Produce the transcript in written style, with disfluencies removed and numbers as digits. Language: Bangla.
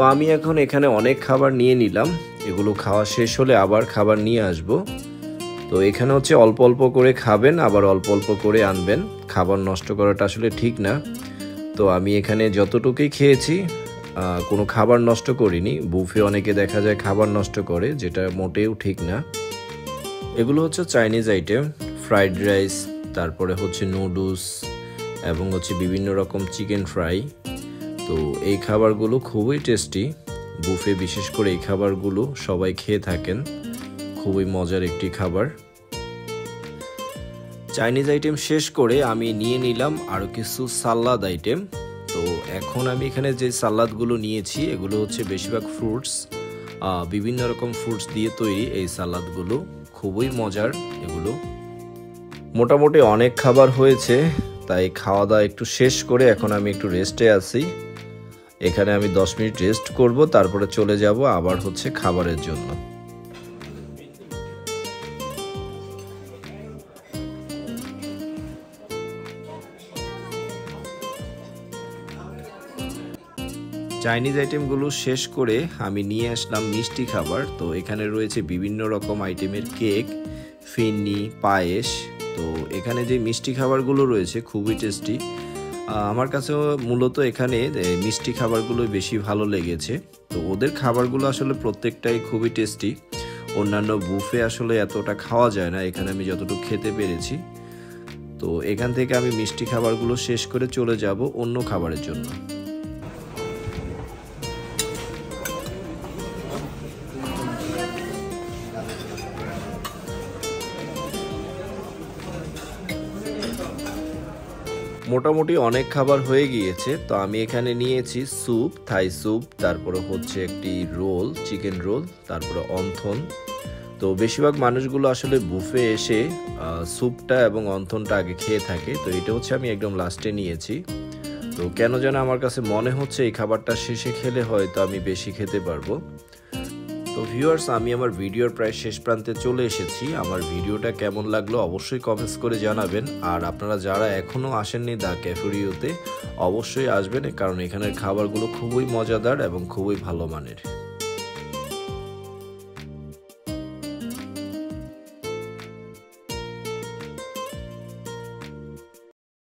তো আমি এখন এখানে অনেক খাবার নিয়ে নিলাম, এগুলো খাওয়া শেষ হলে আবার খাবার নিয়ে আসব। তো এখানে হচ্ছে অল্প অল্প করে খাবেন, আবার অল্প অল্প করে আনবেন, খাবার নষ্ট করাটা আসলে ঠিক না। তো আমি এখানে যতটুকুই খেয়েছি কোনো খাবার নষ্ট করিনি। বুফে অনেকে দেখা যায় খাবার নষ্ট করে, যেটা মোটেও ঠিক না। এগুলো হচ্ছে চাইনিজ আইটেম, ফ্রাইড রাইস, তারপরে হচ্ছে নুডলস এবং হচ্ছে বিভিন্ন রকম চিকেন ফ্রাই। তো এই খাবারগুলো খুবই টেস্টি, বুফে বিশেষ করে এই খাবারগুলো সবাই খেয়ে থাকেন, খুবই মজার একটি খাবার। চাইনিজ আইটেম শেষ করে আমি নিয়ে নিলাম আরও কিছু সালাদ আইটেম। তো এখন আমি এখানে যে সালাদগুলো নিয়েছি এগুলো হচ্ছে বেশিরভাগ ফ্রুটস, বিভিন্ন রকম ফ্রুটস দিয়ে তৈরি এই সালাদগুলো, খুবই মজার এগুলো। মোটামুটি অনেক খাবার হয়েছে, তাই খাওয়া দাওয়া একটু শেষ করে এখন আমি একটু রেস্টে আছি। এখানে আমি 10 মিনিট রেস্ট করব, তারপরে চলে যাব আবার হচ্ছে খাবারের জন্য। চাইনিজ আইটেমগুলো শেষ করে আমি নিয়ে আসলাম মিষ্টি খাবার। তো এখানে রয়েছে বিভিন্ন রকম আইটেমের কেক, ফিরনি, পায়েস। তো এখানে যে মিষ্টি খাবারগুলো রয়েছে খুবই টেস্টি, আমার কাছেও মূলত এখানে মিষ্টি খাবারগুলো বেশি ভালো লেগেছে। তো ওদের খাবারগুলো আসলে প্রত্যেকটাই খুবই টেস্টি, অন্যান্য বুফে আসলে এতটা খাওয়া যায় না, এখানে আমি যতটুকু খেতে পেরেছি। তো এখান থেকে আমি মিষ্টি খাবারগুলো শেষ করে চলে যাব অন্য খাবারের জন্য। মোটামুটি অনেক খাবার হয়ে গিয়েছে। তো আমি এখানে নিয়েছি স্যুপ, থাই স্যুপ, তারপরে হচ্ছে একটি রোল, চিকেন রোল, তারপরে অন্থন। তো বেশিরভাগ মানুষগুলো আসলে বুফে এসে স্যুপটা এবং অন্থনটা আগে খেয়ে থাকে, তো এটা হচ্ছে আমি একদম লাস্টে নিয়েছি। তো কেন যেন আমার কাছে মনে হচ্ছে এই খাবারটা শেষে খেলে হয়তো আমি বেশি খেতে পারবো। তো ভিউয়ার্স, আমি আমার ভিডিওর প্রায় শেষ প্রান্তে চলে এসেছি। আমার ভিডিওটা কেমন লাগলো অবশ্যই কমেন্টস করে জানাবেন। আর আপনারা যারা এখনও আসেননি দ্য ক্যাফেরিওতে অবশ্যই আসবেন, কারণ এখানের খাবারগুলো খুবই মজাদার এবং খুবই ভালো মানের।